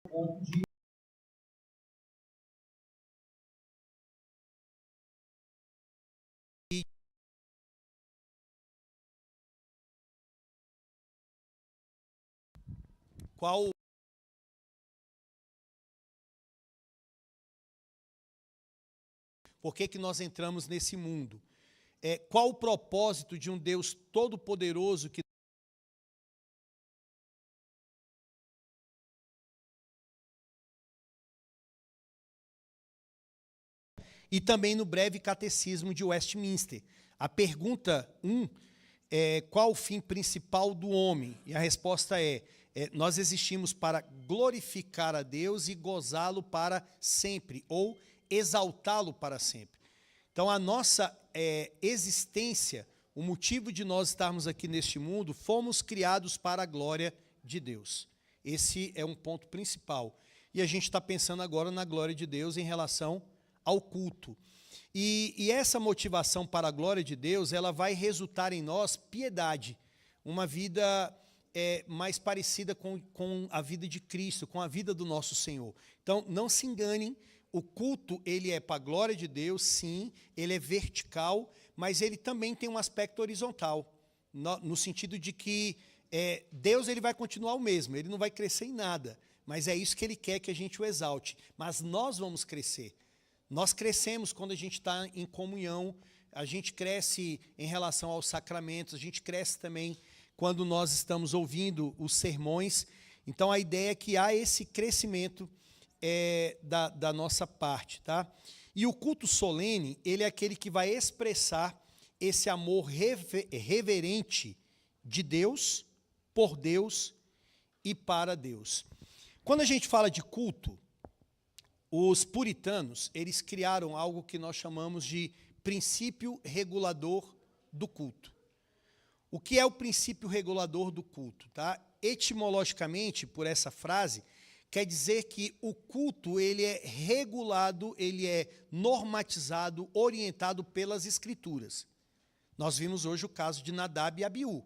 ponto de qual por que nós entramos nesse mundo? Qual o propósito de um Deus todo-poderoso que e também no breve catecismo de Westminster. A pergunta 1 é: qual o fim principal do homem? E a resposta é: nós existimos para glorificar a Deus e gozá-lo para sempre, ou exaltá-lo para sempre. Então, a nossa existência, o motivo de nós estarmos aqui neste mundo, fomos criados para a glória de Deus. Esse é um ponto principal. E a gente está pensando agora na glória de Deus em relação ao culto. E essa motivação para a glória de Deus, ela vai resultar em nós piedade, uma vida mais parecida com a vida de Cristo, com a vida do nosso Senhor. Então, não se enganem, o culto ele é para a glória de Deus, sim, ele é vertical, mas ele também tem um aspecto horizontal, no sentido de que Deus ele vai continuar o mesmo, ele não vai crescer em nada, mas é isso que ele quer que a gente o exalte, mas nós vamos crescer. Nós crescemos quando a gente está em comunhão, a gente cresce em relação aos sacramentos, a gente cresce também quando nós estamos ouvindo os sermões. Então, a ideia é que há esse crescimento da nossa parte. Tá? E o culto solene, ele é aquele que vai expressar esse amor reverente de Deus, por Deus e para Deus. Quando a gente fala de culto, os puritanos, eles criaram algo que nós chamamos de princípio regulador do culto. O que é o princípio regulador do culto? Tá? Etimologicamente, por essa frase, quer dizer que o culto ele é regulado, ele é normatizado, orientado pelas Escrituras. Nós vimos hoje o caso de Nadab e Abiú.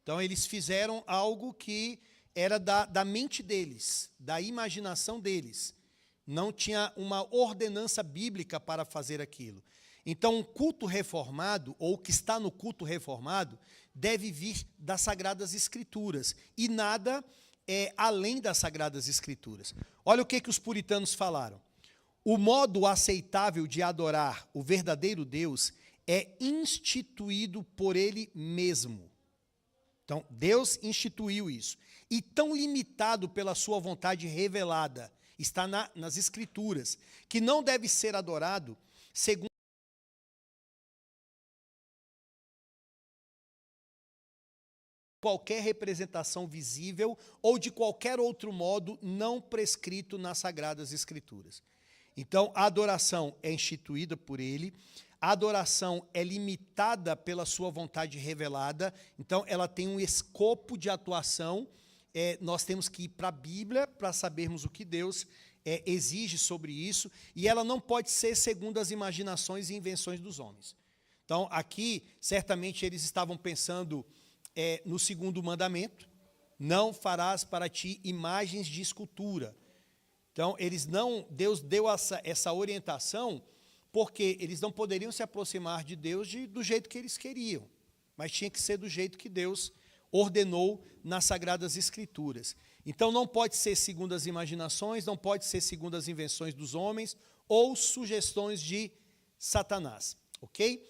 Então, eles fizeram algo que era da mente deles, da imaginação deles. Não tinha uma ordenança bíblica para fazer aquilo. Então, um culto reformado, ou o que está no culto reformado, deve vir das Sagradas Escrituras, e nada além das Sagradas Escrituras. Olha o que os puritanos falaram. O modo aceitável de adorar o verdadeiro Deus é instituído por Ele mesmo. Então, Deus instituiu isso. E tão limitado pela sua vontade revelada, está nas Escrituras, que não deve ser adorado segundo qualquer representação visível ou de qualquer outro modo não prescrito nas Sagradas Escrituras. Então, a adoração é instituída por Ele, a adoração é limitada pela sua vontade revelada, então ela tem um escopo de atuação. Nós temos que ir para a Bíblia para sabermos o que Deus exige sobre isso, e ela não pode ser segundo as imaginações e invenções dos homens. Então, aqui, certamente, eles estavam pensando no segundo mandamento: não farás para ti imagens de escultura. Então, Deus deu essa orientação porque eles não poderiam se aproximar de Deus do jeito que eles queriam, mas tinha que ser do jeito que Deus ordenou nas Sagradas Escrituras. Então, não pode ser segundo as imaginações, não pode ser segundo as invenções dos homens ou sugestões de Satanás, ok?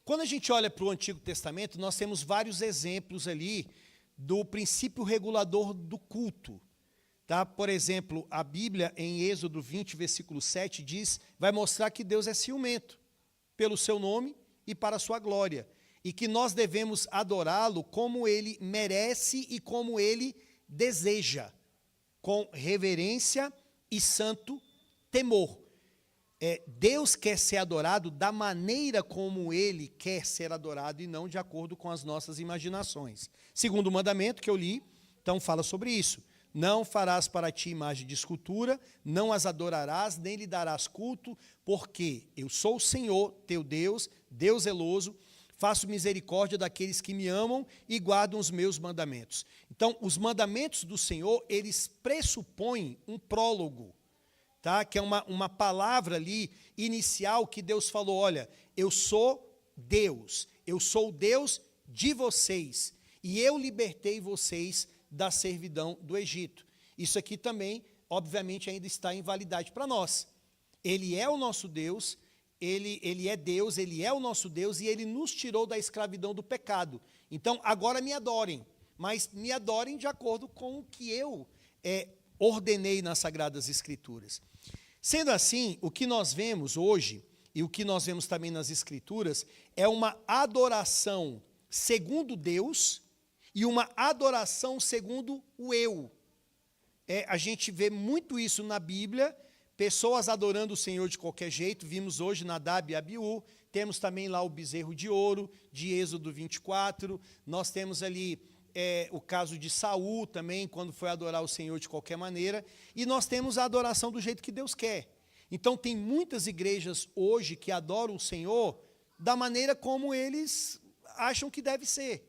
Quando a gente olha para o Antigo Testamento, nós temos vários exemplos ali do princípio regulador do culto. Tá? Por exemplo, a Bíblia, em Êxodo 20, versículo 7, vai mostrar que Deus é ciumento pelo seu nome e para a sua glória, e que nós devemos adorá-lo como ele merece e como ele deseja, com reverência e santo temor. Deus quer ser adorado da maneira como ele quer ser adorado e não de acordo com as nossas imaginações. Segundo o mandamento que eu li, então fala sobre isso. Não farás para ti imagem de escultura, não as adorarás, nem lhe darás culto, porque eu sou o Senhor, teu Deus, Deus zeloso, faço misericórdia daqueles que me amam e guardam os meus mandamentos. Então, os mandamentos do Senhor, eles pressupõem um prólogo, tá? Que é uma palavra ali inicial que Deus falou, olha, eu sou o Deus de vocês, e eu libertei vocês da servidão do Egito. Isso aqui também, obviamente, ainda está em validade para nós. Ele é o nosso Deus, ele é Deus, ele é o nosso Deus, e ele nos tirou da escravidão do pecado. Então, agora me adorem, mas me adorem de acordo com o que eu ordenei nas Sagradas Escrituras. Sendo assim, o que nós vemos hoje, e o que nós vemos também nas Escrituras, é uma adoração segundo Deus e uma adoração segundo o eu. A gente vê muito isso na Bíblia, pessoas adorando o Senhor de qualquer jeito. Vimos hoje Nadab e Abiú, temos também lá o bezerro de ouro, de Êxodo 24, nós temos ali o caso de Saul também, quando foi adorar o Senhor de qualquer maneira, e nós temos a adoração do jeito que Deus quer. Então tem muitas igrejas hoje que adoram o Senhor da maneira como eles acham que deve ser.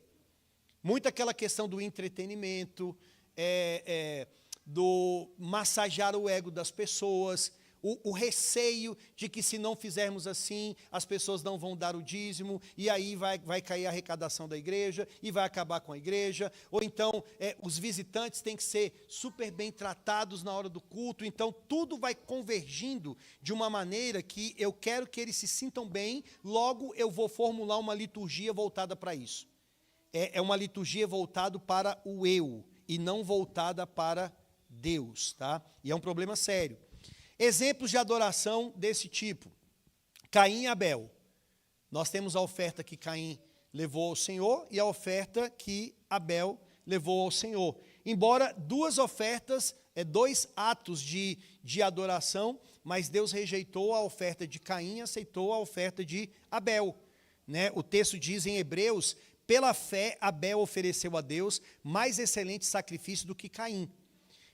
Muito aquela questão do entretenimento, do massagear o ego das pessoas, o receio de que se não fizermos assim, as pessoas não vão dar o dízimo, e aí vai cair a arrecadação da igreja, e vai acabar com a igreja, ou então os visitantes têm que ser super bem tratados na hora do culto, então tudo vai convergindo de uma maneira que eu quero que eles se sintam bem, logo eu vou formular uma liturgia voltada para isso. É uma liturgia voltada para o eu, e não voltada para Deus, tá? E é um problema sério. Exemplos de adoração desse tipo: Caim e Abel. Nós temos a oferta que Caim levou ao Senhor e a oferta que Abel levou ao Senhor. Embora duas ofertas, dois atos de adoração, mas Deus rejeitou a oferta de Caim e aceitou a oferta de Abel, né? O texto diz em Hebreus, pela fé Abel ofereceu a Deus mais excelente sacrifício do que Caim,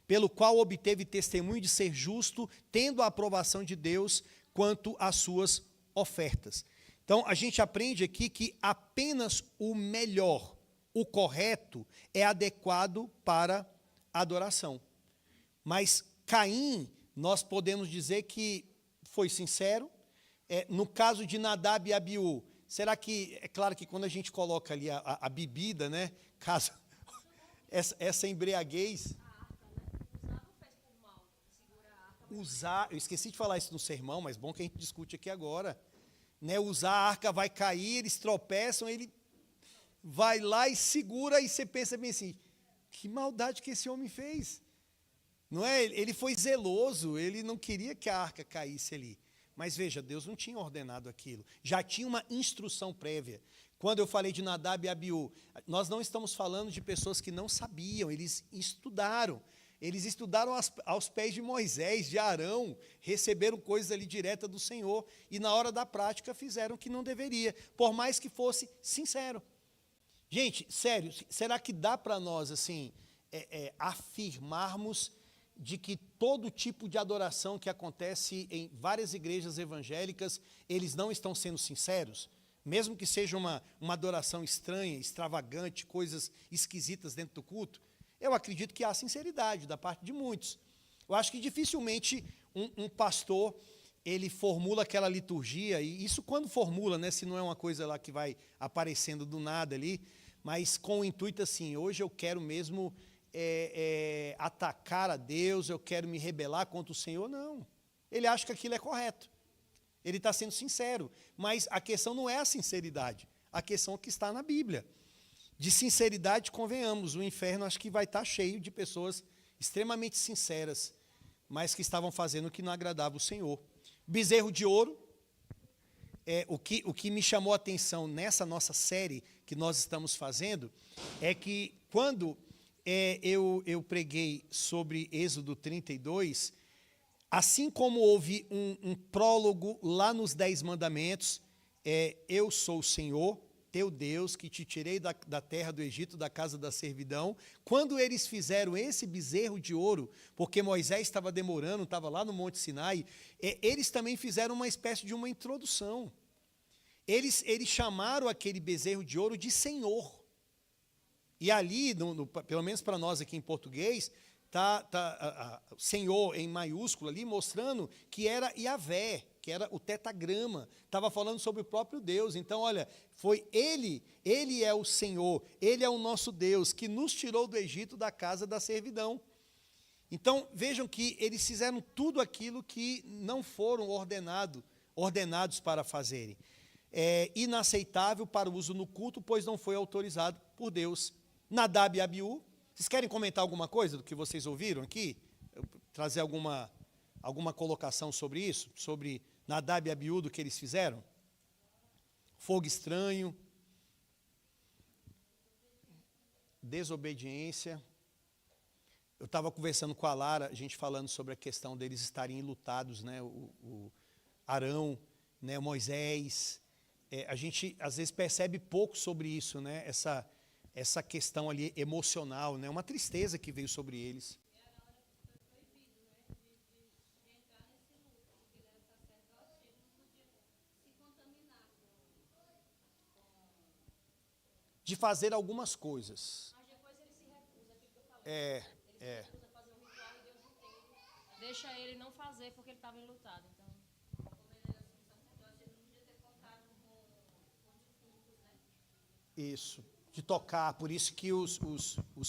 pelo qual obteve testemunho de ser justo, tendo a aprovação de Deus quanto às suas ofertas. Então, a gente aprende aqui que apenas o melhor, o correto, é adequado para a adoração. Mas Caim, nós podemos dizer que foi sincero. No caso de Nadab e Abiú, será que, é claro que quando a gente coloca ali a bebida, né, caso essa embriaguez... eu esqueci de falar isso no sermão, mas bom que a gente discute aqui agora, né? Usar a arca vai cair, eles tropeçam, ele vai lá e segura, e você pensa bem assim, que maldade que esse homem fez, não é? Ele foi zeloso, ele não queria que a arca caísse ali, mas veja, Deus não tinha ordenado aquilo, já tinha uma instrução prévia. Quando eu falei de Nadab e Abiú, nós não estamos falando de pessoas que não sabiam, eles estudaram aos pés de Moisés, de Arão, receberam coisas ali direta do Senhor, e na hora da prática fizeram o que não deveria, por mais que fosse sincero. Gente, sério, será que dá para nós assim afirmarmos de que todo tipo de adoração que acontece em várias igrejas evangélicas, eles não estão sendo sinceros? Mesmo que seja uma adoração estranha, extravagante, coisas esquisitas dentro do culto, eu acredito que há sinceridade da parte de muitos. Eu acho que dificilmente um pastor, ele formula aquela liturgia, e isso quando formula, né, se não é uma coisa lá que vai aparecendo do nada ali, mas com o intuito assim, hoje eu quero mesmo atacar a Deus, eu quero me rebelar contra o Senhor. Não, ele acha que aquilo é correto, ele está sendo sincero, mas a questão não é a sinceridade, a questão é que está na Bíblia. De sinceridade, convenhamos, o inferno acho que vai estar cheio de pessoas extremamente sinceras, mas que estavam fazendo o que não agradava o Senhor. Bezerro de ouro, o que me chamou a atenção nessa nossa série que nós estamos fazendo, é que quando eu preguei sobre Êxodo 32, assim como houve um prólogo lá nos 10 mandamentos, eu sou o Senhor, teu Deus, que te tirei da terra do Egito, da casa da servidão. Quando eles fizeram esse bezerro de ouro, porque Moisés estava demorando, estava lá no Monte Sinai, eles também fizeram uma espécie de uma introdução. Eles chamaram aquele bezerro de ouro de Senhor. E ali, pelo menos para nós aqui em português, está Senhor em maiúsculo ali, mostrando que era Yahvé, que era o tetagrama, estava falando sobre o próprio Deus. Então, olha, foi ele é o Senhor, Ele é o nosso Deus, que nos tirou do Egito, da casa da servidão. Então, vejam que eles fizeram tudo aquilo que não foram ordenados para fazerem. É inaceitável para o uso no culto, pois não foi autorizado por Deus. Nadab e Abiú, vocês querem comentar alguma coisa do que vocês ouviram aqui? Trazer alguma colocação sobre isso? Sobre Nadab e Abiú, do que eles fizeram? Fogo estranho, desobediência. Eu estava conversando com a Lara, a gente falando sobre a questão deles estarem enlutados, né? O Arão, né? Moisés. A gente às vezes percebe pouco sobre isso, né? Essa questão ali emocional, né? Uma tristeza que veio sobre eles. De fazer algumas coisas. Mas depois ele se recusa, aquilo que eu falei. Ele se recusa a fazer um ritual e Deus entende. Deixa ele não fazer porque ele estava enlutado. Então, isso, de tocar, por isso que os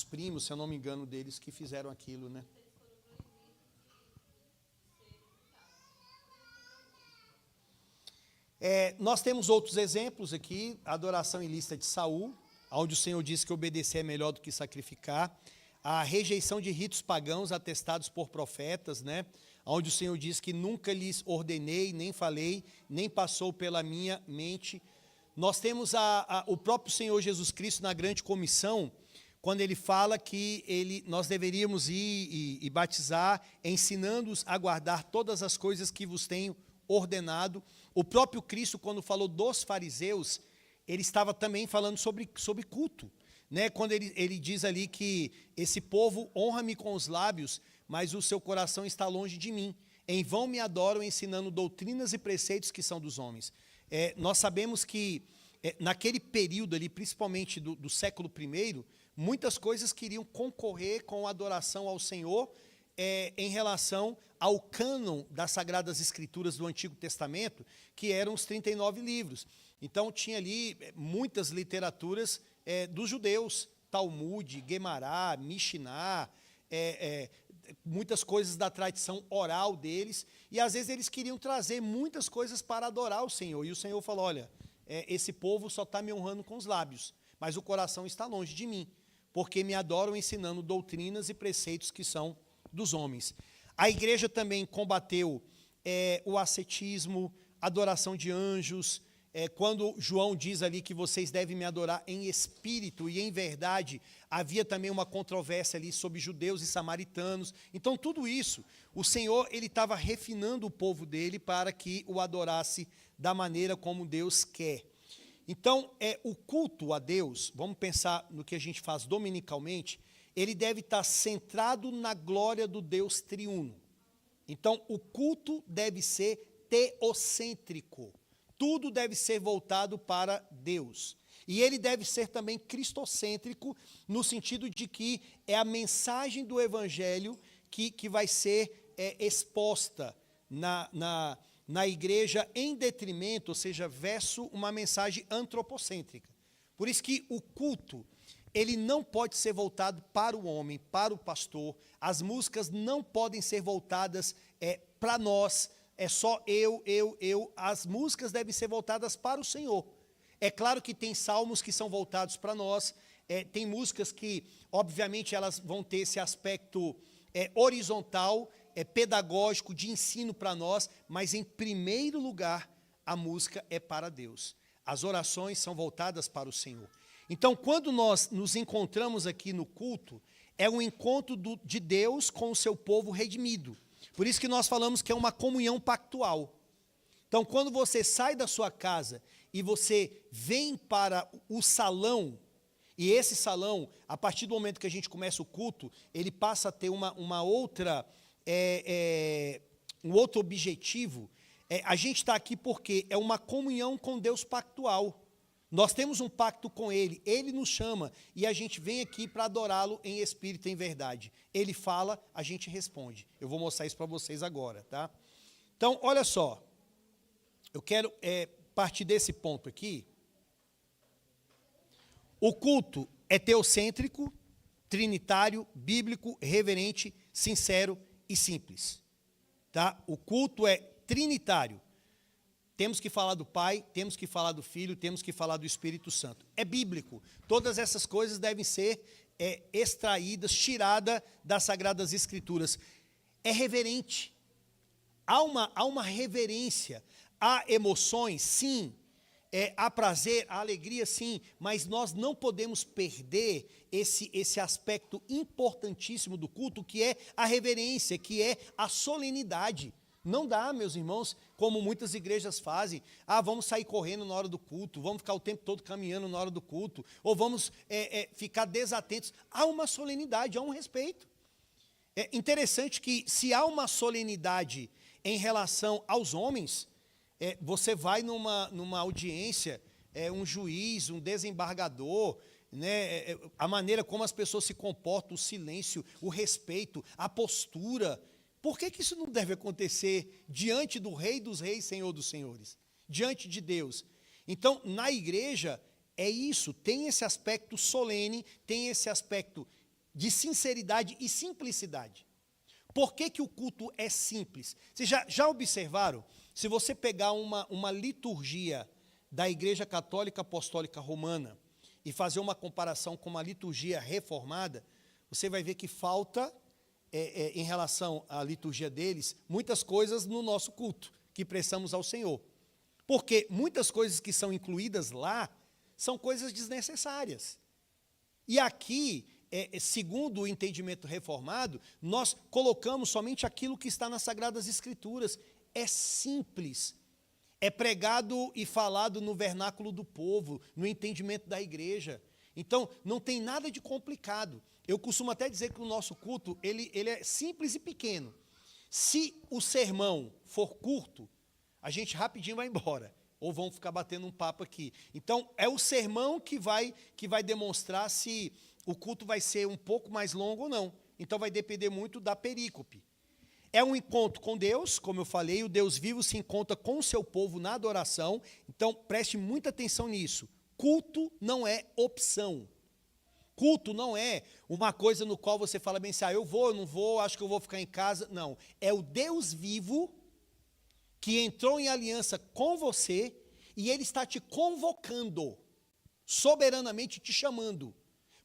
primos, se eu não me engano, deles que fizeram aquilo, né? Nós temos outros exemplos aqui, a adoração ilícita de Saul, onde o Senhor disse que obedecer é melhor do que sacrificar, a rejeição de ritos pagãos atestados por profetas, né? Onde o Senhor diz que nunca lhes ordenei, nem falei, nem passou pela minha mente. Nós temos o próprio Senhor Jesus Cristo na grande comissão, quando ele fala que nós deveríamos ir e batizar, ensinando-os a guardar todas as coisas que vos tenho ordenado. O próprio Cristo, quando falou dos fariseus, ele estava também falando sobre culto, né? Quando ele diz ali que esse povo honra-me com os lábios, mas o seu coração está longe de mim. Em vão me adoram, ensinando doutrinas e preceitos que são dos homens. Nós sabemos que naquele período ali, principalmente do século I, muitas coisas queriam concorrer com a adoração ao Senhor em relação ao cânon das Sagradas Escrituras do Antigo Testamento, que eram os 39 livros. Então, tinha ali muitas literaturas dos judeus, Talmud, Guemará, Mishiná, muitas coisas da tradição oral deles, e às vezes eles queriam trazer muitas coisas para adorar o Senhor, e o Senhor falou, olha, esse povo só está me honrando com os lábios, mas o coração está longe de mim, porque me adoram ensinando doutrinas e preceitos que são dos homens. A igreja também combateu o ascetismo, adoração de anjos, quando João diz ali que vocês devem me adorar em espírito e em verdade, havia também uma controvérsia ali sobre judeus e samaritanos. Então, tudo isso, o Senhor ele estava refinando o povo dele para que o adorasse da maneira como Deus quer. Então, o culto a Deus, vamos pensar no que a gente faz dominicalmente, ele deve estar centrado na glória do Deus triuno. Então, o culto deve ser teocêntrico. Tudo deve ser voltado para Deus. E ele deve ser também cristocêntrico, no sentido de que é a mensagem do Evangelho que vai ser exposta na igreja em detrimento, ou seja, verso uma mensagem antropocêntrica. Por isso que o culto, ele não pode ser voltado para o homem, para o pastor. As músicas não podem ser voltadas para nós, é só eu. As músicas devem ser voltadas para o Senhor. É claro que tem salmos que são voltados para nós, tem músicas que, obviamente, elas vão ter esse aspecto horizontal, pedagógico, de ensino para nós, mas, em primeiro lugar, a música é para Deus. As orações são voltadas para o Senhor. Então, quando nós nos encontramos aqui no culto, é um encontro de Deus com o seu povo redimido. Por isso que nós falamos que é uma comunhão pactual. Então, quando você sai da sua casa e você vem para o salão, e esse salão, a partir do momento que a gente começa o culto, ele passa a ter um outro objetivo, A gente está aqui porque é uma comunhão com Deus pactual. Nós temos um pacto com Ele, Ele nos chama e a gente vem aqui para adorá-lo em espírito e em verdade. Ele fala, a gente responde. Eu vou mostrar isso para vocês agora, tá? Então, olha só, eu quero partir desse ponto aqui. O culto é teocêntrico, trinitário, bíblico, reverente, sincero e simples. Tá? O culto é trinitário. Temos que falar do Pai, temos que falar do Filho, temos que falar do Espírito Santo. É bíblico. Todas essas coisas devem ser extraídas, tiradas das Sagradas Escrituras. É reverente. Há uma reverência. Há emoções, sim. Há prazer, há alegria, sim. Mas nós não podemos perder esse aspecto importantíssimo do culto, que é a reverência, que é a solenidade. Não dá, meus irmãos, como muitas igrejas fazem. Vamos sair correndo na hora do culto, vamos ficar o tempo todo caminhando na hora do culto, ou vamos ficar desatentos. Há uma solenidade, há um respeito. É interessante que, se há uma solenidade em relação aos homens, você vai numa audiência, um juiz, um desembargador, né, a maneira como as pessoas se comportam, o silêncio, o respeito, a postura. Por que isso não deve acontecer diante do Rei dos Reis, Senhor dos Senhores? Diante de Deus. Então, na igreja, é isso, tem esse aspecto solene, tem esse aspecto de sinceridade e simplicidade. Por que o culto é simples? Vocês já observaram? Se você pegar uma liturgia da Igreja Católica Apostólica Romana e fazer uma comparação com uma liturgia reformada, você vai ver que falta, em relação à liturgia deles, muitas coisas no nosso culto que prestamos ao Senhor. Porque muitas coisas que são incluídas lá são coisas desnecessárias. E aqui, segundo o entendimento reformado, nós colocamos somente aquilo que está nas Sagradas Escrituras. É simples, é pregado e falado no vernáculo do povo, no entendimento da igreja. Então, não tem nada de complicado. Eu costumo até dizer que o nosso culto, ele é simples e pequeno. Se o sermão for curto, a gente rapidinho vai embora, ou vão ficar batendo um papo aqui. Então, é o sermão que vai demonstrar se o culto vai ser um pouco mais longo ou não. Então, vai depender muito da perícope. É um encontro com Deus, como eu falei, o Deus vivo se encontra com o seu povo na adoração. Então, preste muita atenção nisso. Culto não é opção. Culto não é uma coisa no qual você fala bem assim, eu vou, eu não vou, acho que eu vou ficar em casa. Não, é o Deus vivo que entrou em aliança com você e Ele está te convocando, soberanamente te chamando.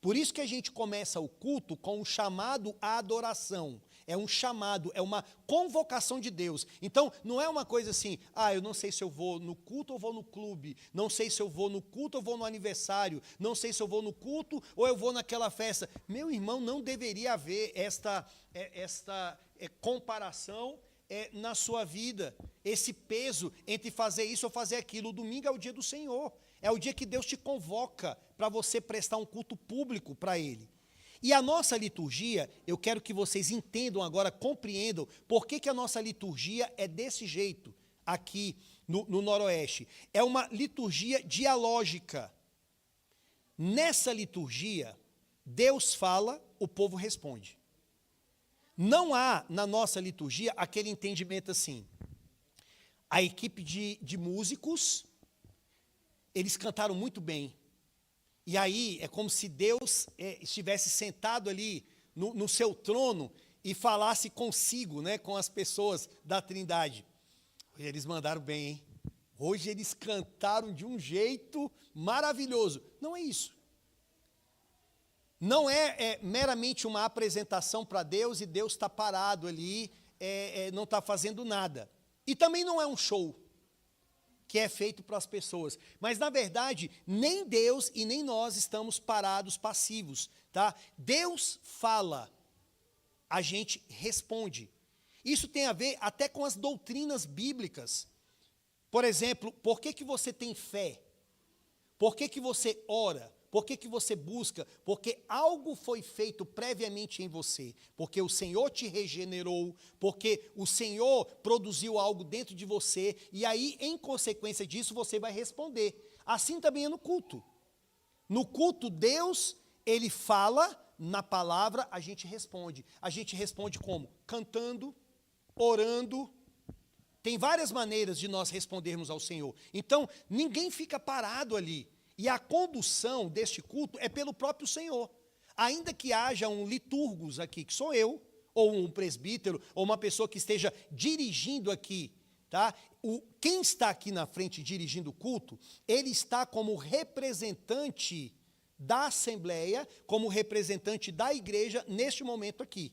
Por isso que a gente começa o culto com um chamado à adoração. É um chamado, é uma convocação de Deus. Então, não é uma coisa assim, eu não sei se eu vou no culto ou vou no clube, não sei se eu vou no culto ou vou no aniversário, não sei se eu vou no culto ou eu vou naquela festa. Meu irmão, não deveria haver esta comparação na sua vida, esse peso entre fazer isso ou fazer aquilo. O domingo é o dia do Senhor, é o dia que Deus te convoca para você prestar um culto público para Ele. E a nossa liturgia, eu quero que vocês entendam agora, compreendam, por que a nossa liturgia é desse jeito, aqui no Noroeste. É uma liturgia dialógica. Nessa liturgia, Deus fala, o povo responde. Não há, na nossa liturgia, aquele entendimento assim. A equipe de músicos, eles cantaram muito bem. E aí é como se Deus estivesse sentado ali no seu trono e falasse consigo, né, com as pessoas da Trindade. Eles mandaram bem, hein? Hoje eles cantaram de um jeito maravilhoso. Não é isso. Não é meramente uma apresentação para Deus e Deus está parado ali, não está fazendo nada. E também não é um show que é feito para as pessoas. Mas, na verdade, nem Deus e nem nós estamos parados, passivos. Tá? Deus fala, a gente responde. Isso tem a ver até com as doutrinas bíblicas. Por exemplo, por que você tem fé? Por que você ora? Por que que você busca? Porque algo foi feito previamente em você, porque o Senhor te regenerou, porque o Senhor produziu algo dentro de você, e aí, em consequência disso, você vai responder. Assim também é no culto. No culto, Deus, Ele fala, na palavra, a gente responde. A gente responde como? Cantando, orando. Tem várias maneiras de nós respondermos ao Senhor. Então, ninguém fica parado ali. E a condução deste culto é pelo próprio Senhor. Ainda que haja um liturgos aqui, que sou eu, ou um presbítero, ou uma pessoa que esteja dirigindo aqui, tá? Quem está aqui na frente dirigindo o culto, ele está como representante da Assembleia, como representante da igreja neste momento aqui.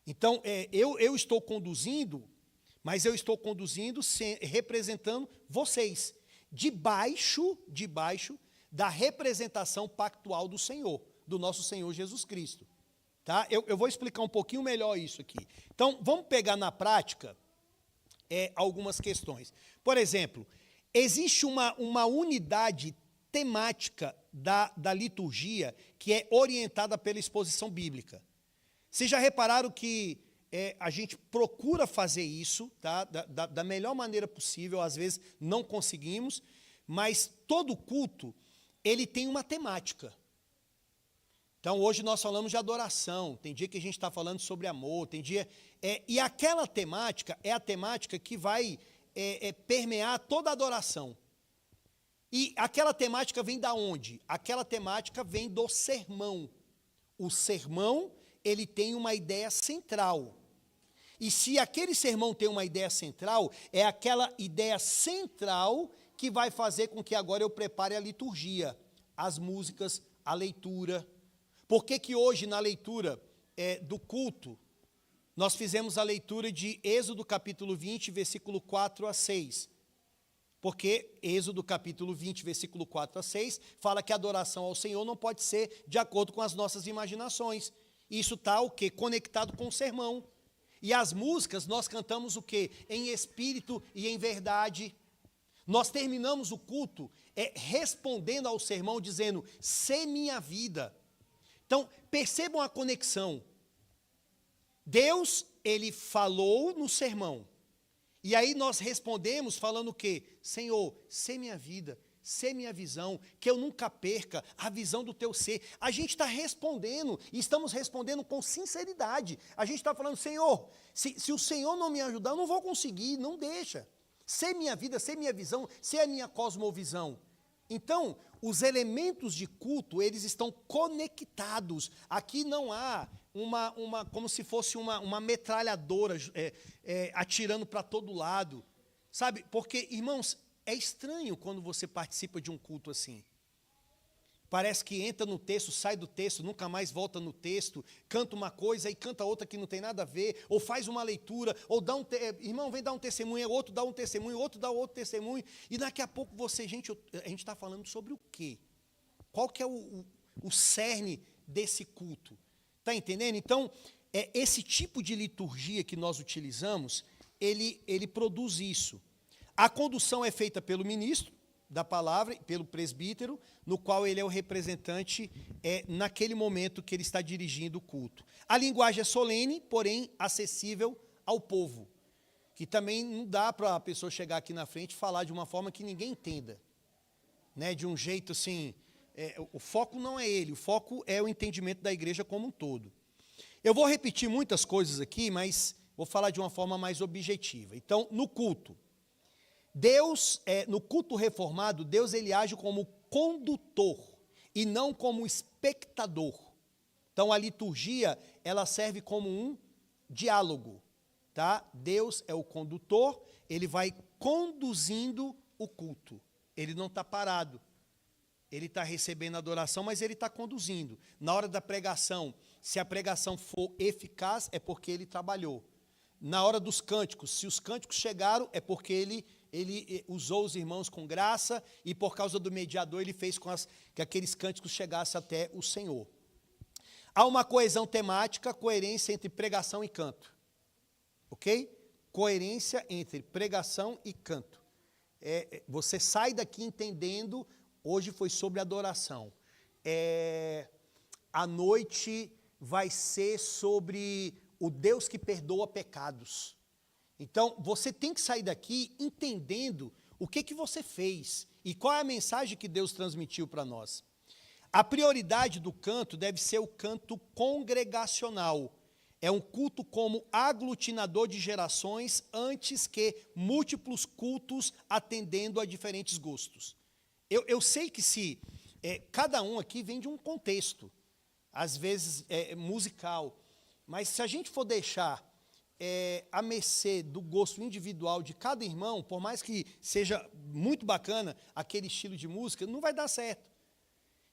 Então, eu estou conduzindo, mas eu estou conduzindo representando vocês, debaixo da representação pactual do Senhor, do nosso Senhor Jesus Cristo. Tá? Eu vou explicar um pouquinho melhor isso aqui. Então, vamos pegar na prática algumas questões. Por exemplo, existe uma unidade temática da liturgia que é orientada pela exposição bíblica. Vocês já repararam que a gente procura fazer isso, tá? Da melhor maneira possível, às vezes não conseguimos, mas todo culto, ele tem uma temática. Então, hoje nós falamos de adoração, tem dia que a gente está falando sobre amor, tem dia... e aquela temática é a temática que vai permear toda a adoração. E aquela temática vem da onde? Aquela temática vem do sermão. O sermão, ele tem uma ideia central. E se aquele sermão tem uma ideia central, é aquela ideia central que vai fazer com que agora eu prepare a liturgia, as músicas, a leitura. Por que que hoje, na leitura do culto, nós fizemos a leitura de Êxodo capítulo 20, versículo 4 a 6? Porque Êxodo capítulo 20, versículo 4 a 6, fala que a adoração ao Senhor não pode ser de acordo com as nossas imaginações. Isso está o quê? Conectado com o sermão. E as músicas, nós cantamos o quê? Em espírito e em verdade. Nós terminamos o culto respondendo ao sermão, dizendo, sê minha vida. Então, percebam a conexão. Deus, Ele falou no sermão. E aí nós respondemos falando o quê? Senhor, sê minha vida, sê minha visão, que eu nunca perca a visão do teu ser. A gente está respondendo, e estamos respondendo com sinceridade. A gente está falando, Senhor, se o Senhor não me ajudar, eu não vou conseguir, não deixa. Sê minha vida, sê minha visão, sê a minha cosmovisão. Então, os elementos de culto, eles estão conectados. Aqui não há como se fosse uma metralhadora atirando para todo lado. Sabe, porque, irmãos, é estranho quando você participa de um culto assim. Parece que entra no texto, sai do texto, nunca mais volta no texto, canta uma coisa e canta outra que não tem nada a ver, ou faz uma leitura, ou dá irmão, vem dar um testemunho, outro dá um testemunho, outro dá outro testemunho, e daqui a pouco a gente está falando sobre o quê? Qual que é o cerne desse culto? Está entendendo? Então, esse tipo de liturgia que nós utilizamos, ele produz isso. A condução é feita pelo ministro da palavra, pelo presbítero, no qual ele é o representante naquele momento que ele está dirigindo o culto. A linguagem é solene, porém acessível ao povo, que também não dá para a pessoa chegar aqui na frente e falar de uma forma que ninguém entenda, né? De um jeito assim, o foco não é ele, o foco é o entendimento da igreja como um todo. Eu vou repetir muitas coisas aqui, mas vou falar de uma forma mais objetiva. Então, no culto, Deus, no culto reformado, Deus ele age como condutor e não como espectador. Então a liturgia, ela serve como um diálogo, tá? Deus é o condutor, ele vai conduzindo o culto. Ele não está parado. Ele está recebendo adoração, mas ele está conduzindo. Na hora da pregação, se a pregação for eficaz, é porque ele trabalhou. Na hora dos cânticos, se os cânticos chegaram, é porque ele usou os irmãos com graça e por causa do mediador ele fez que aqueles cânticos chegassem até o Senhor. Há uma coesão temática, coerência entre pregação e canto. Ok? Coerência entre pregação e canto. Você sai daqui entendendo Hoje foi sobre adoração. A noite vai ser sobre o Deus que perdoa pecados. Então, você tem que sair daqui entendendo o que você fez e qual é a mensagem que Deus transmitiu para nós. A prioridade do canto deve ser o canto congregacional. É um culto como aglutinador de gerações antes que múltiplos cultos atendendo a diferentes gostos. Eu sei que cada um aqui vem de um contexto, às vezes musical, mas se a gente for deixar à mercê do gosto individual de cada irmão, por mais que seja muito bacana aquele estilo de música, não vai dar certo.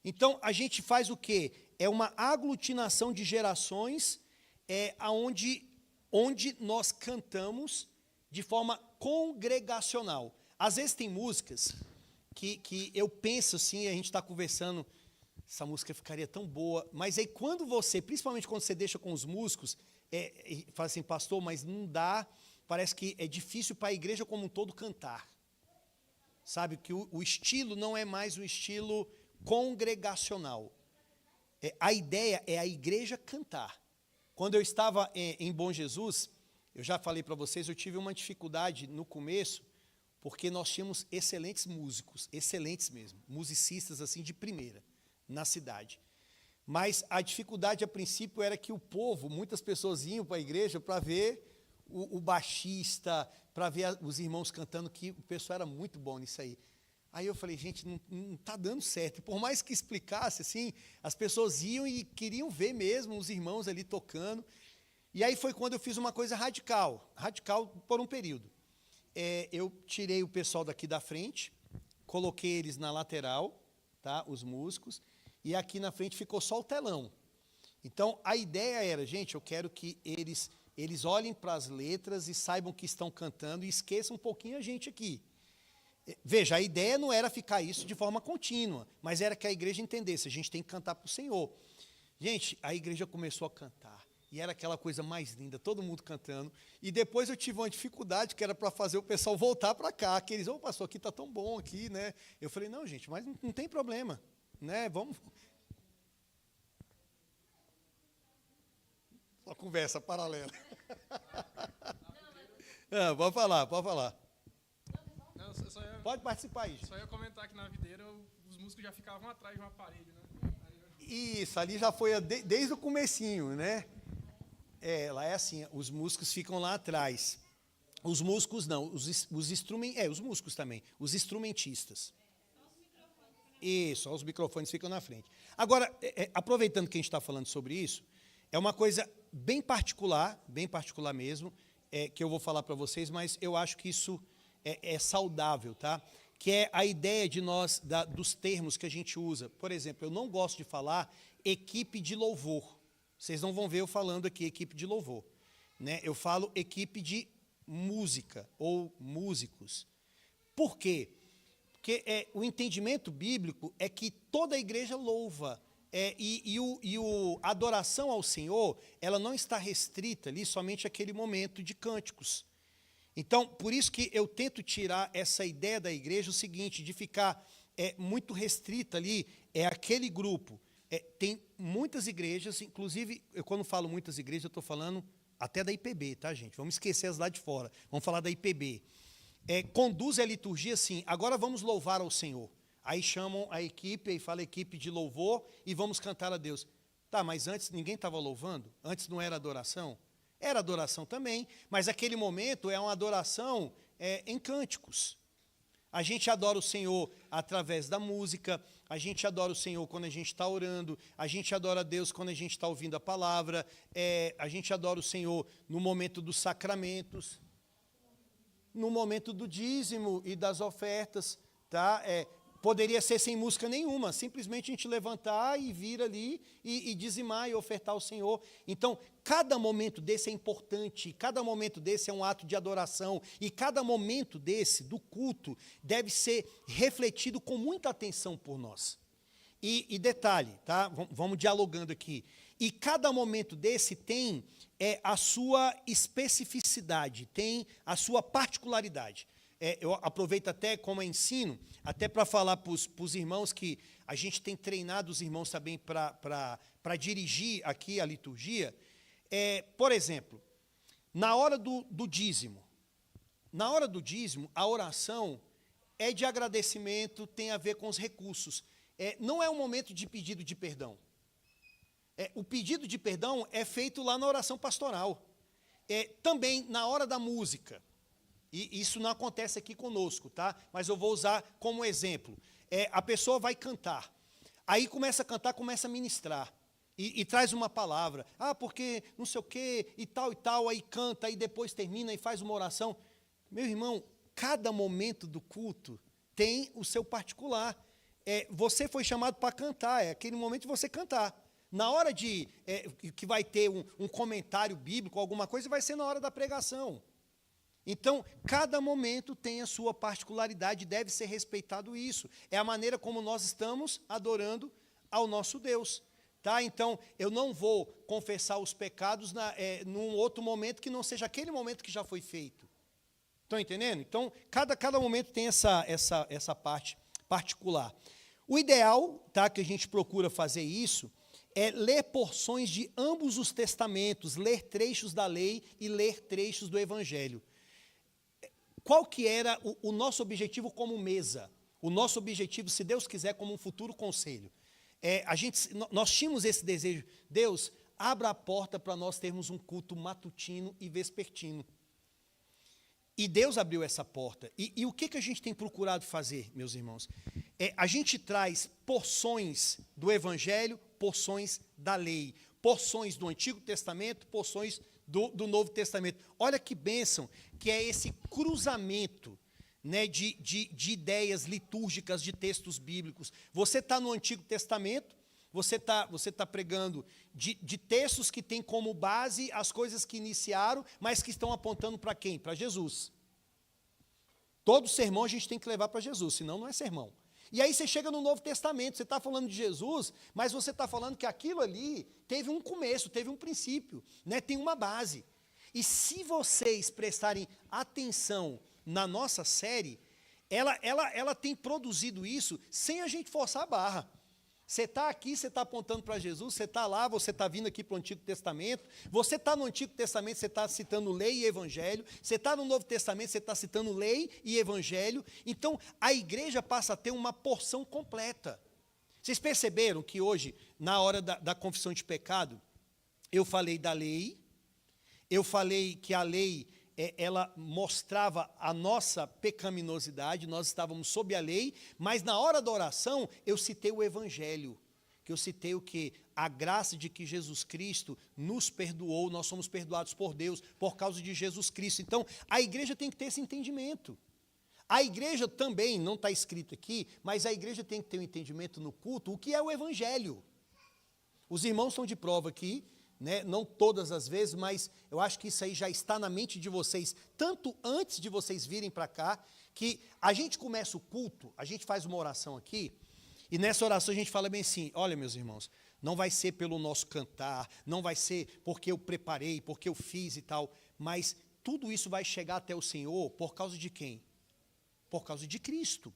Então, a gente faz o quê? É uma aglutinação de gerações onde nós cantamos de forma congregacional. Às vezes tem músicas que eu penso assim, a gente está conversando, essa música ficaria tão boa, mas aí quando você, principalmente quando você deixa com os músicos, fala assim, pastor, mas não dá, parece que é difícil para a igreja como um todo cantar. Sabe, que o estilo não é mais o estilo congregacional. A ideia é a igreja cantar. Quando eu estava em Bom Jesus, eu já falei para vocês, eu tive uma dificuldade no começo, porque nós tínhamos excelentes músicos, excelentes mesmo, musicistas assim de primeira, na cidade. Mas a dificuldade a princípio era que o povo, muitas pessoas iam para a igreja para ver o baixista, para ver os irmãos cantando, que o pessoal era muito bom nisso aí. Aí eu falei, gente, não está dando certo. E por mais que explicasse, assim, as pessoas iam e queriam ver mesmo os irmãos ali tocando. E aí foi quando eu fiz uma coisa radical por um período. Eu tirei o pessoal daqui da frente, coloquei eles na lateral, tá, os músicos, e aqui na frente ficou só o telão. Então, a ideia era, gente, eu quero que eles olhem para as letras e saibam que estão cantando e esqueçam um pouquinho a gente aqui. Veja, a ideia não era ficar isso de forma contínua, mas era que a igreja entendesse, a gente tem que cantar para o Senhor. Gente, a igreja começou a cantar, e era aquela coisa mais linda, todo mundo cantando, e depois eu tive uma dificuldade, que era para fazer o pessoal voltar para cá, que eles, pastor, aqui está tão bom, aqui, né? Eu falei, não, gente, mas não tem problema, né? Vamos... Uma conversa paralela. Pode falar. Não, pode participar aí. Só ia comentar que na videira os músicos já ficavam atrás de uma parede, né? Isso, ali já foi desde o comecinho, né? Lá é assim, os músicos ficam lá atrás. Os músicos não, os instrumentistas, os músicos também, os instrumentistas. Isso, só os microfones ficam na frente. Agora, aproveitando que a gente está falando sobre isso, é uma coisa bem particular mesmo, que eu vou falar para vocês, mas eu acho que isso é saudável, tá? Que é a ideia de nós, dos termos que a gente usa. Por exemplo, eu não gosto de falar equipe de louvor. Vocês não vão ver eu falando aqui equipe de louvor, né? Eu falo equipe de música ou músicos. Por quê? Porque o entendimento bíblico é que toda a igreja louva. A adoração ao Senhor, ela não está restrita ali somente àquele momento de cânticos. Então, por isso que eu tento tirar essa ideia da igreja, o seguinte, de ficar muito restrita ali, aquele grupo. Tem muitas igrejas, inclusive, quando falo muitas igrejas, eu estou falando até da IPB, tá, gente? Vamos esquecer as lá de fora, vamos falar da IPB. Conduz a liturgia assim, agora vamos louvar ao Senhor. Aí chamam a equipe, aí fala equipe de louvor, e vamos cantar a Deus. Tá, mas antes ninguém estava louvando? Antes não era adoração? Era adoração também, mas aquele momento é uma adoração em cânticos. A gente adora o Senhor através da música, a gente adora o Senhor quando a gente está orando, a gente adora a Deus quando a gente está ouvindo a palavra, a gente adora o Senhor no momento dos sacramentos, no momento do dízimo e das ofertas, tá? Poderia ser sem música nenhuma, simplesmente a gente levantar e vir ali e dizimar e ofertar ao Senhor. Então, cada momento desse é importante, cada momento desse é um ato de adoração, e cada momento desse, do culto, deve ser refletido com muita atenção por nós. E detalhe, tá? Vamos dialogando aqui. E cada momento desse tem a sua especificidade, tem a sua particularidade. eu aproveito até como ensino, até para falar para os irmãos que a gente tem treinado os irmãos também para dirigir aqui a liturgia. Por exemplo, na hora do dízimo, a oração é de agradecimento, tem a ver com os recursos. Não é um momento de pedido de perdão. O pedido de perdão é feito lá na oração pastoral. Também na hora da música. E isso não acontece aqui conosco, tá? Mas eu vou usar como exemplo. A pessoa vai cantar. Aí começa a cantar, começa a ministrar. E traz uma palavra. Porque não sei o quê, e tal. Aí canta, aí depois termina e faz uma oração. Meu irmão, cada momento do culto tem o seu particular. Você foi chamado para cantar, é aquele momento de você cantar. Na hora que vai ter um comentário bíblico, alguma coisa, vai ser na hora da pregação. Então, cada momento tem a sua particularidade, deve ser respeitado isso. É a maneira como nós estamos adorando ao nosso Deus. Tá? Então, eu não vou confessar os pecados num outro momento que não seja aquele momento que já foi feito. Estão entendendo? Então, cada momento tem essa parte particular. O ideal, tá, que a gente procura fazer isso, é ler porções de ambos os testamentos, ler trechos da lei e ler trechos do Evangelho. Qual que era o nosso objetivo como mesa? O nosso objetivo, se Deus quiser, como um futuro conselho. Nós tínhamos esse desejo. Deus, abra a porta para nós termos um culto matutino e vespertino. E Deus abriu essa porta. E o que a gente tem procurado fazer, meus irmãos? A gente traz porções do Evangelho, porções da lei, porções do Antigo Testamento, porções do Novo Testamento. Olha que bênção que é esse cruzamento, né, de ideias litúrgicas, de textos bíblicos. Você está no Antigo Testamento, você tá pregando de textos que têm como base as coisas que iniciaram, mas que estão apontando para quem? Para Jesus. Todo sermão a gente tem que levar para Jesus, senão não é sermão. E aí você chega no Novo Testamento, você está falando de Jesus, mas você está falando que aquilo ali teve um começo, teve um princípio, né, tem uma base. E se vocês prestarem atenção na nossa série, ela tem produzido isso sem a gente forçar a barra. Você está aqui, você está apontando para Jesus, você está lá, você está vindo aqui para o Antigo Testamento, você está no Antigo Testamento, você está citando lei e evangelho, você está no Novo Testamento, você está citando lei e evangelho. Então, a igreja passa a ter uma porção completa. Vocês perceberam que hoje, na hora da confissão de pecado, eu falei da lei, eu falei que a lei, ela mostrava a nossa pecaminosidade, nós estávamos sob a lei, mas na hora da oração eu citei o Evangelho, que eu citei o quê? A graça de que Jesus Cristo nos perdoou, nós somos perdoados por Deus por causa de Jesus Cristo. Então, a igreja tem que ter esse entendimento. A igreja também, não está escrito aqui, mas a igreja tem que ter um entendimento no culto, o que é o Evangelho. Os irmãos estão de prova aqui, né? Não todas as vezes, mas eu acho que isso aí já está na mente de vocês, tanto antes de vocês virem para cá, que a gente começa o culto, a gente faz uma oração aqui, e nessa oração a gente fala bem assim, olha meus irmãos, não vai ser pelo nosso cantar, não vai ser porque eu preparei, porque eu fiz e tal, mas tudo isso vai chegar até o Senhor por causa de quem? Por causa de Cristo.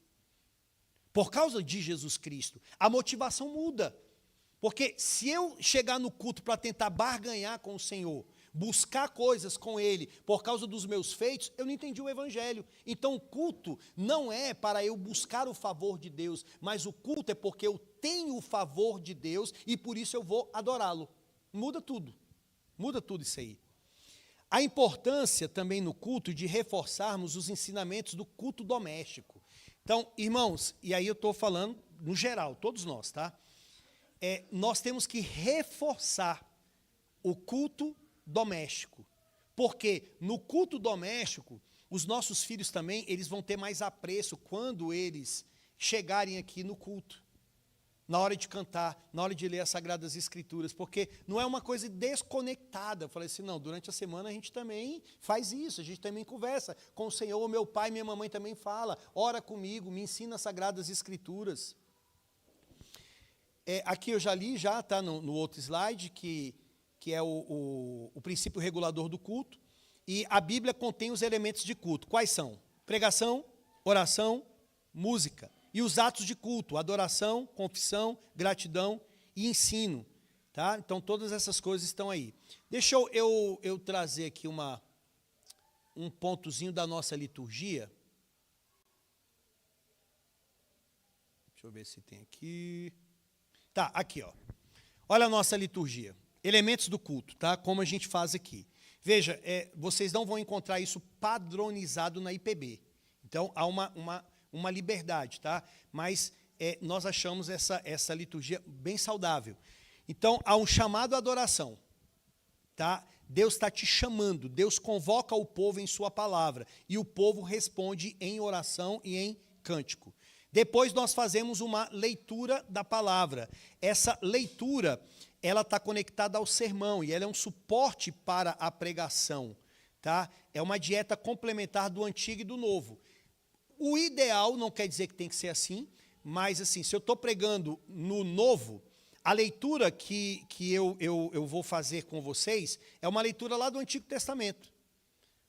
Por causa de Jesus Cristo. A motivação muda. Porque se eu chegar no culto para tentar barganhar com o Senhor, buscar coisas com Ele por causa dos meus feitos, eu não entendi o Evangelho. Então o culto não é para eu buscar o favor de Deus, mas o culto é porque eu tenho o favor de Deus e por isso eu vou adorá-lo. Muda tudo isso aí. A importância também no culto de reforçarmos os ensinamentos do culto doméstico. Então, irmãos, e aí eu estou falando no geral, todos nós, tá? Nós temos que reforçar o culto doméstico, porque no culto doméstico, os nossos filhos também, eles vão ter mais apreço quando eles chegarem aqui no culto, na hora de cantar, na hora de ler as Sagradas Escrituras, porque não é uma coisa desconectada. Eu falei assim, não, durante a semana a gente também faz isso, a gente também conversa com o Senhor, meu pai e minha mamãe também fala, ora comigo, me ensina as Sagradas Escrituras. Aqui eu já li, está no outro slide, que é o princípio regulador do culto, e a Bíblia contém os elementos de culto. Quais são? Pregação, oração, música. E os atos de culto, adoração, confissão, gratidão e ensino. Tá? Então, todas essas coisas estão aí. Deixa eu trazer aqui um pontozinho da nossa liturgia. Deixa eu ver se tem aqui. Tá, aqui, ó. Olha a nossa liturgia. Elementos do culto, tá? Como a gente faz aqui. Veja, vocês não vão encontrar isso padronizado na IPB. Então, há uma liberdade, tá? Mas nós achamos essa liturgia bem saudável. Então, há um chamado à adoração, tá? Deus está te chamando, Deus convoca o povo em sua palavra, e o povo responde em oração e em cântico. Depois nós fazemos uma leitura da palavra. Essa leitura, ela está conectada ao sermão, e ela é um suporte para a pregação, tá? É uma dieta complementar do Antigo e do Novo. O ideal, não quer dizer que tem que ser assim, mas assim, se eu estou pregando no Novo, a leitura que eu vou fazer com vocês é uma leitura lá do Antigo Testamento,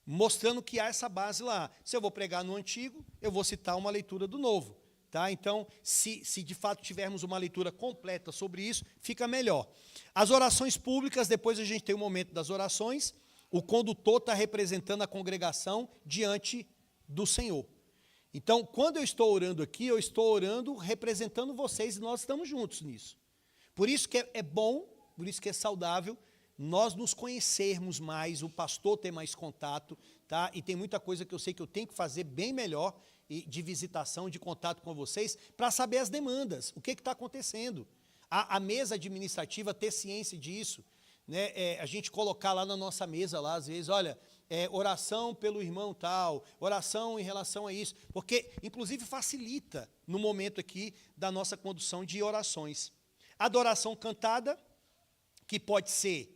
mostrando que há essa base lá. Se eu vou pregar no Antigo, eu vou citar uma leitura do Novo. Tá? Então, se de fato tivermos uma leitura completa sobre isso, fica melhor. As orações públicas, depois a gente tem o momento das orações, o condutor está representando a congregação diante do Senhor. Então, quando eu estou orando aqui, eu estou orando representando vocês, e nós estamos juntos nisso. Por isso que é bom, por isso que é saudável, nós nos conhecermos mais, o pastor ter mais contato, tá? E tem muita coisa que eu sei que eu tenho que fazer bem melhor, de visitação, de contato com vocês, para saber as demandas, o que está acontecendo. A mesa administrativa ter ciência disso, né? A gente colocar lá na nossa mesa, lá, às vezes, olha, oração pelo irmão tal, oração em relação a isso, porque, inclusive, facilita no momento aqui da nossa condução de orações. Adoração cantada, que pode ser,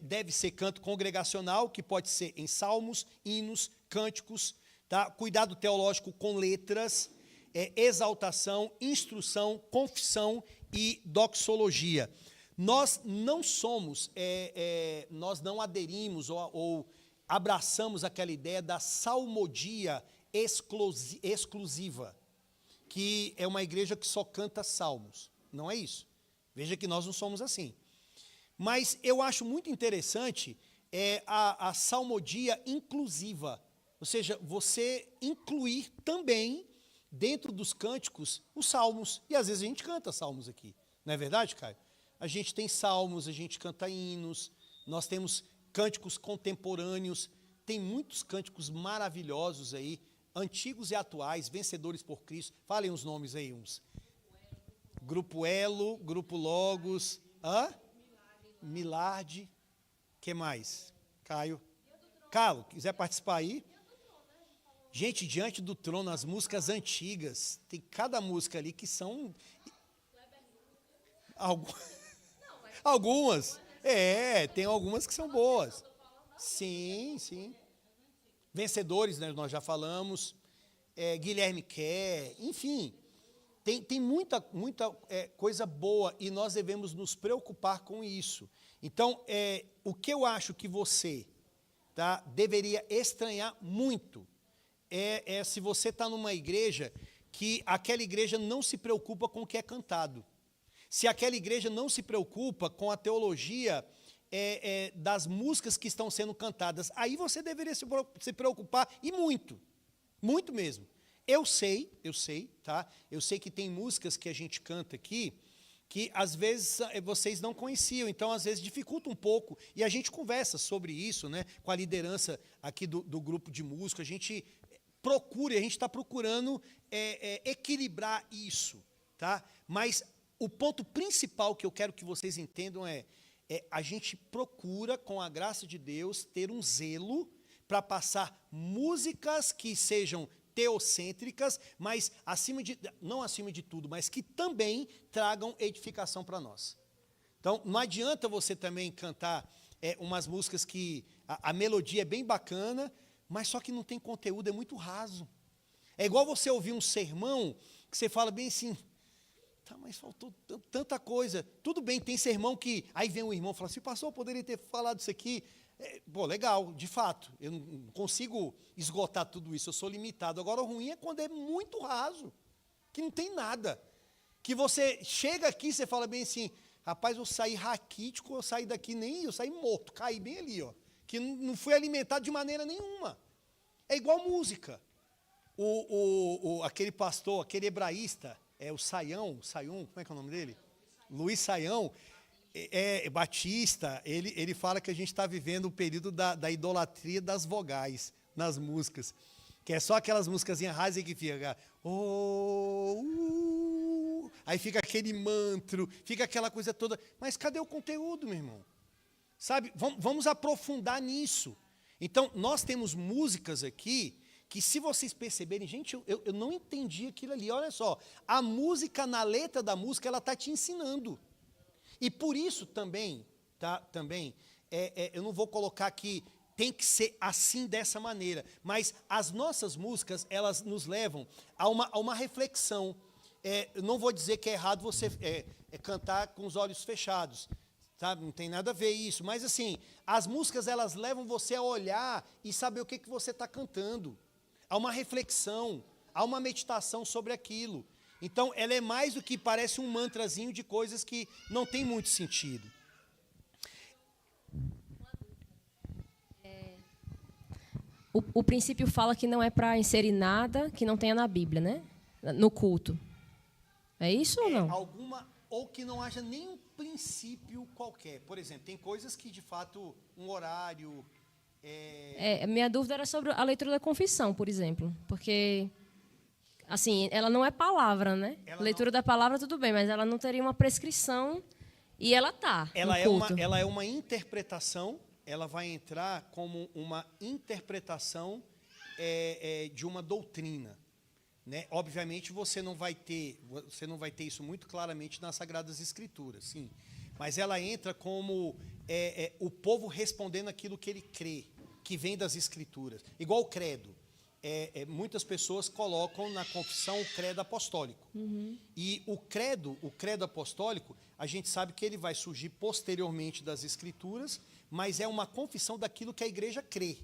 deve ser canto congregacional, que pode ser em salmos, hinos, cânticos, tá? Cuidado teológico com letras, exaltação, instrução, confissão e doxologia. Nós não somos, nós não aderimos ou abraçamos aquela ideia da salmodia exclusiva, que é uma igreja que só canta salmos. Não é isso. Veja que nós não somos assim. Mas eu acho muito interessante a salmodia inclusiva. Ou seja, você incluir também, dentro dos cânticos, os salmos. E às vezes a gente canta salmos aqui. Não é verdade, Caio? A gente tem salmos, a gente canta hinos, nós temos cânticos contemporâneos, tem muitos cânticos maravilhosos aí, antigos e atuais, vencedores por Cristo. Falem os nomes aí, uns. Grupo Elo, Grupo Logos, Milagre, que mais? Caio. Carlos, quiser participar aí? Gente, Diante do Trono, as músicas antigas, tem cada música ali que são... Algumas. Tem algumas que são boas. Sim, sim. Vencedores, né, nós já falamos. Guilherme Kerr, enfim. Tem muita coisa boa e nós devemos nos preocupar com isso. Então, o que eu acho que você deveria estranhar muito se você está numa igreja que aquela igreja não se preocupa com o que é cantado. Se aquela igreja não se preocupa com a teologia das músicas que estão sendo cantadas, aí você deveria se preocupar, e muito, muito mesmo. Eu sei, tá? Eu sei que tem músicas que a gente canta aqui, que às vezes vocês não conheciam, então às vezes dificulta um pouco, e a gente conversa sobre isso, né, com a liderança aqui do grupo de música, a gente está procurando equilibrar isso, tá? Mas o ponto principal que eu quero que vocês entendam a gente procura, com a graça de Deus, ter um zelo para passar músicas que sejam teocêntricas, mas não acima de tudo, mas que também tragam edificação para nós. Então, não adianta você também cantar umas músicas que a melodia é bem bacana, mas só que não tem conteúdo, é muito raso. É igual você ouvir um sermão que você fala bem assim, tá, mas faltou tanta coisa. Tudo bem, tem sermão que... Aí vem um irmão e fala assim, pastor, eu poderia ter falado isso aqui. Pô, legal, de fato. Eu não consigo esgotar tudo isso, eu sou limitado. Agora, o ruim é quando é muito raso, que não tem nada. Que você chega aqui, você fala bem assim, rapaz, eu saí raquítico, eu saí daqui eu saí morto, caí bem ali, ó. Que não fui alimentado de maneira nenhuma. É igual música. Aquele pastor, aquele hebraísta, o Saião, como é que é o nome dele? Luiz Saião, batista, ele fala que a gente está vivendo o período da idolatria das vogais nas músicas, que é só aquelas músicasinhas rasas que fica, aí fica aquele mantro, fica aquela coisa toda, mas cadê o conteúdo, meu irmão? Sabe, vamos aprofundar nisso. Então, nós temos músicas aqui, que se vocês perceberem, gente, eu não entendi aquilo ali, olha só, a música, na letra da música, ela está te ensinando. E por isso também, eu não vou colocar aqui, tem que ser assim, dessa maneira, mas as nossas músicas, elas nos levam a uma reflexão. Eu não vou dizer que é errado você cantar com os olhos fechados, sabe? Não tem nada a ver isso, mas assim, as músicas, elas levam você a olhar e saber o que você está cantando. Há uma reflexão, há uma meditação sobre aquilo. Então, ela é mais do que parece um mantrazinho de coisas que não tem muito sentido. O princípio fala que não é para inserir nada que não tenha na Bíblia, né? No culto. É isso ou não? Ou que não haja nenhum princípio qualquer. Por exemplo, tem coisas que, de fato, um horário... minha dúvida era sobre a leitura da confissão, por exemplo. Porque, assim, ela não é palavra, né? Leitura da palavra, tudo bem, mas ela não teria uma prescrição e ela está no culto. Ela é uma interpretação, ela vai entrar como uma interpretação de uma doutrina. Né? Obviamente, você não vai ter isso muito claramente nas Sagradas Escrituras, sim. Mas ela entra como o povo respondendo aquilo que ele crê, que vem das Escrituras. Igual o credo. Muitas pessoas colocam na confissão o credo apostólico. Uhum. E o credo apostólico, a gente sabe que ele vai surgir posteriormente das Escrituras, mas é uma confissão daquilo que a igreja crê,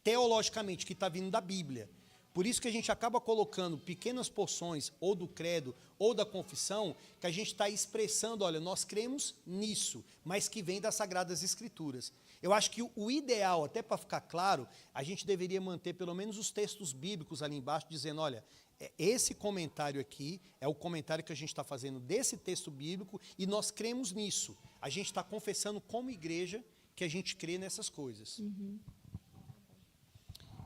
teologicamente, que está vindo da Bíblia. Por isso que a gente acaba colocando pequenas porções, ou do credo, ou da confissão, que a gente está expressando, olha, nós cremos nisso, mas que vem das Sagradas Escrituras. Eu acho que o ideal, até para ficar claro, a gente deveria manter pelo menos os textos bíblicos ali embaixo, dizendo, olha, esse comentário aqui é o comentário que a gente está fazendo desse texto bíblico, e nós cremos nisso. A gente está confessando como igreja que a gente crê nessas coisas. Uhum.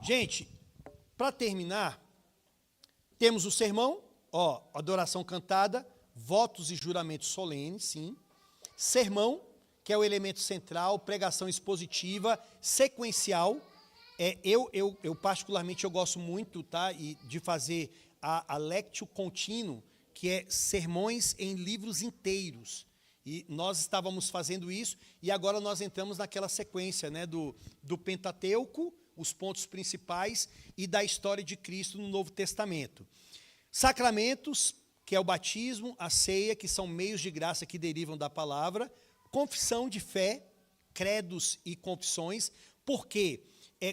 Gente... Para terminar, temos o sermão, adoração cantada, votos e juramentos solenes, sim. Sermão, que é o elemento central, pregação expositiva, sequencial. Eu particularmente, eu gosto muito, de fazer a lectio contínuo, que é sermões em livros inteiros. E nós estávamos fazendo isso, e agora nós entramos naquela sequência, né, do Pentateuco, os pontos principais, e da história de Cristo no Novo Testamento. Sacramentos, que é o batismo, a ceia, que são meios de graça que derivam da palavra, confissão de fé, credos e confissões, porque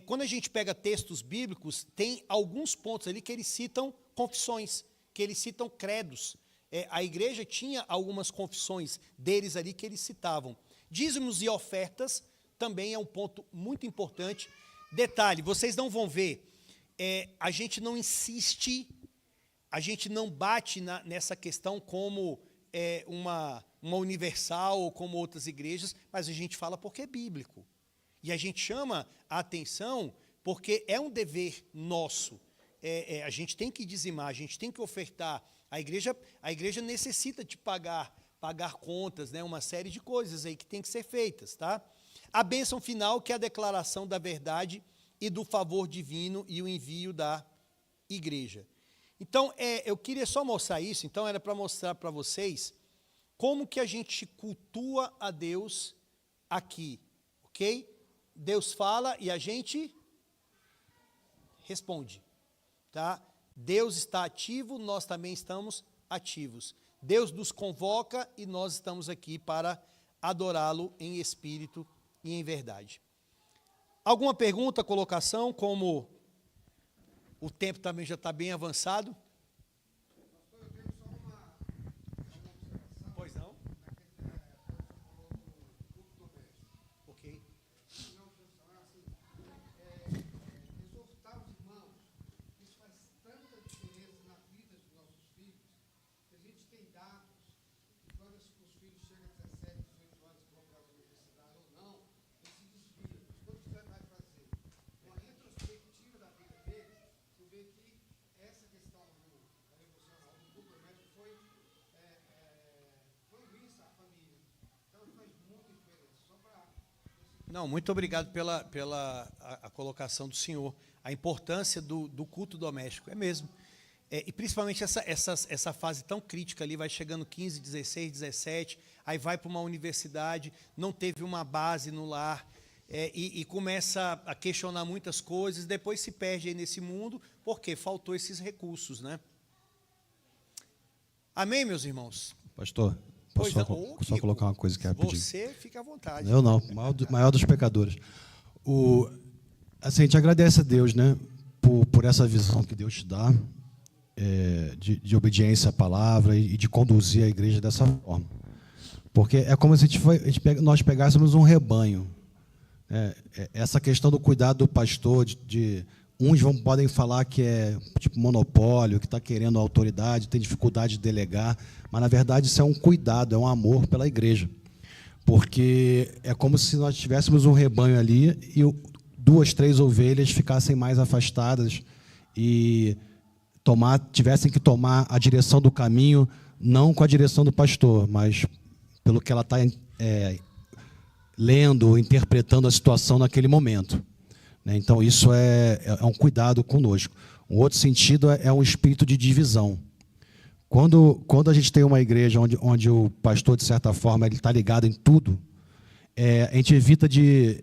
quando a gente pega textos bíblicos, tem alguns pontos ali que eles citam confissões, que eles citam credos. A igreja tinha algumas confissões deles ali que eles citavam. Dízimos e ofertas também é um ponto muito importante. Detalhe, vocês não vão ver, a gente não insiste, a gente não bate nessa questão como uma universal ou como outras igrejas, mas a gente fala porque é bíblico. E a gente chama a atenção porque é um dever nosso. A gente tem que dizimar, a gente tem que ofertar. A igreja necessita de pagar contas, né, uma série de coisas aí que tem que ser feitas, tá? A bênção final, que é a declaração da verdade e do favor divino e o envio da igreja. Então, eu queria só mostrar isso, então era para mostrar para vocês como que a gente cultua a Deus aqui, ok? Deus fala e a gente responde, tá? Deus está ativo, nós também estamos ativos. Deus nos convoca e nós estamos aqui para adorá-lo em espírito e em verdade. Alguma pergunta, colocação, como o tempo também já está bem avançado? Pois não? Ok. Exortar os irmãos, isso faz tanta diferença na vida dos nossos filhos, que a gente tem dados, que quando os filhos chegam a 17, 18 anos que vão para a universidade ou não, eles se desviam. Mas quando você vai fazer uma retrospectiva da vida deles, você vê que essa questão da devocional do culto doméstico foi ruim à família. Então faz muita diferença. Só para... Não, muito obrigado pela a colocação do senhor. A importância do culto doméstico, é mesmo. E principalmente essa fase tão crítica ali, vai chegando 15, 16, 17, aí vai para uma universidade, não teve uma base no lar, e começa a questionar muitas coisas, depois se perde aí nesse mundo, porque faltou esses recursos, né? Amém, meus irmãos? Pastor, posso só colocar uma coisa que é rapidinho? Você fica à vontade. Eu não, maior dos pecadores. Assim, a gente agradece a Deus, né, por essa visão que Deus te dá, de obediência à palavra e de conduzir a igreja dessa forma. Porque é como se nós pegássemos um rebanho. Essa questão do cuidado do pastor, uns podem falar que é tipo monopólio, que está querendo autoridade, tem dificuldade de delegar, mas, na verdade, isso é um cuidado, é um amor pela igreja. Porque é como se nós tivéssemos um rebanho ali e 2, 3 ovelhas ficassem mais afastadas e tivessem que tomar a direção do caminho, não com a direção do pastor, mas pelo que ela está lendo, interpretando a situação naquele momento. Então, isso é um cuidado conosco. Um outro sentido é um espírito de divisão. Quando a gente tem uma igreja onde o pastor, de certa forma, ele está ligado em tudo, a gente evita de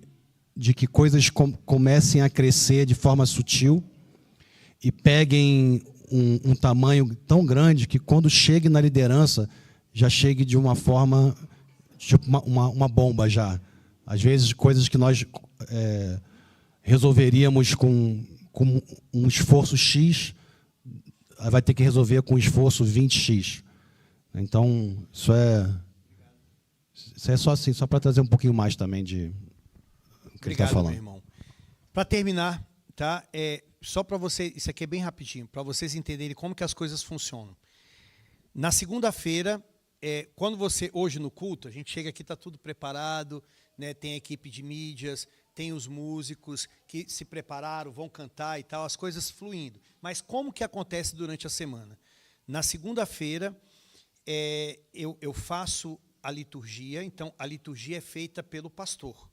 que coisas comecem a crescer de forma sutil e peguem um tamanho tão grande que, quando chegue na liderança, já chegue de uma forma, tipo uma bomba já. Às vezes, coisas que nós resolveríamos com um esforço X, vai ter que resolver com um esforço 20X. Então, isso é só assim, só para trazer um pouquinho mais também de o que ele está falando. Obrigado, meu irmão. Para terminar, tá? Só para você, isso aqui é bem rapidinho, para vocês entenderem como que as coisas funcionam. Na segunda-feira, hoje no culto, a gente chega aqui, está tudo preparado, né? Tem a equipe de mídias, tem os músicos que se prepararam, vão cantar e tal, as coisas fluindo. Mas como que acontece durante a semana? Na segunda-feira, eu faço a liturgia, então a liturgia é feita pelo pastor.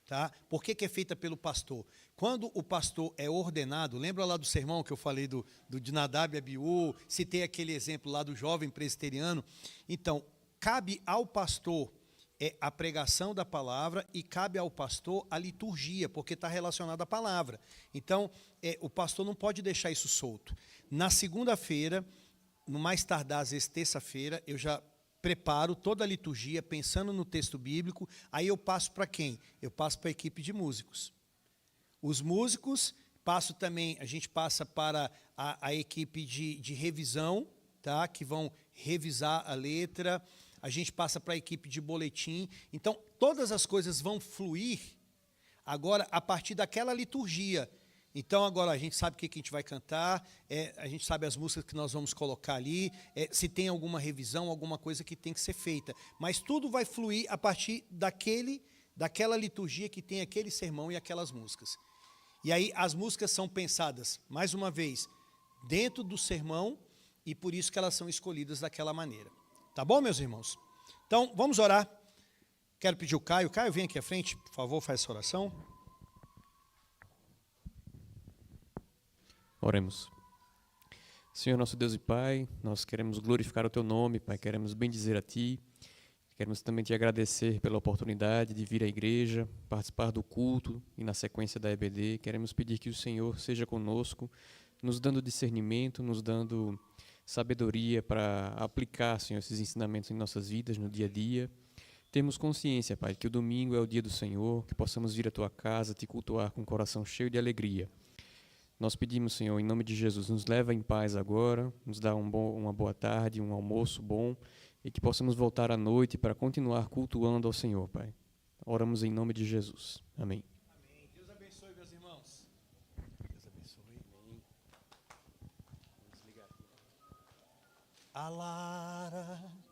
Tá? Por que é feita pelo pastor? Quando o pastor é ordenado, lembra lá do sermão que eu falei do de Nadab e Abiú, citei aquele exemplo lá do jovem presbiteriano. Então, cabe ao pastor a pregação da palavra e cabe ao pastor a liturgia, porque está relacionado à palavra. Então, o pastor não pode deixar isso solto. Na segunda-feira, no mais tardar, às vezes terça-feira, eu já preparo toda a liturgia, pensando no texto bíblico, aí eu passo para quem? Eu passo para a equipe de músicos. Os músicos, a gente passa para a equipe de revisão, tá? Que vão revisar a letra, a gente passa para a equipe de boletim. Então, todas as coisas vão fluir agora a partir daquela liturgia. Então, agora a gente sabe o que a gente vai cantar, a gente sabe as músicas que nós vamos colocar ali, se tem alguma revisão, alguma coisa que tem que ser feita. Mas tudo vai fluir a partir daquela liturgia que tem aquele sermão e aquelas músicas. E aí as músicas são pensadas, mais uma vez, dentro do sermão, e por isso que elas são escolhidas daquela maneira. Tá bom, meus irmãos? Então, vamos orar. Quero pedir o Caio. Caio, vem aqui à frente, por favor, faz essa oração. Oremos. Senhor, nosso Deus e Pai, nós queremos glorificar o Teu nome, Pai, queremos bendizer a Ti, queremos também Te agradecer pela oportunidade de vir à igreja, participar do culto e na sequência da EBD, queremos pedir que o Senhor seja conosco, nos dando discernimento, nos dando sabedoria para aplicar, Senhor, esses ensinamentos em nossas vidas no dia a dia. termos consciência, Pai, que o domingo é o dia do Senhor, que possamos vir à Tua casa, Te cultuar com o coração cheio de alegria. Nós pedimos, Senhor, em nome de Jesus, nos leva em paz agora, nos dá uma boa tarde, um almoço bom, e que possamos voltar à noite para continuar cultuando ao Senhor, Pai. Oramos em nome de Jesus. Amém. Amém. Deus abençoe, meus irmãos. Deus abençoe. Amém. Vamos desligar aqui. Alara.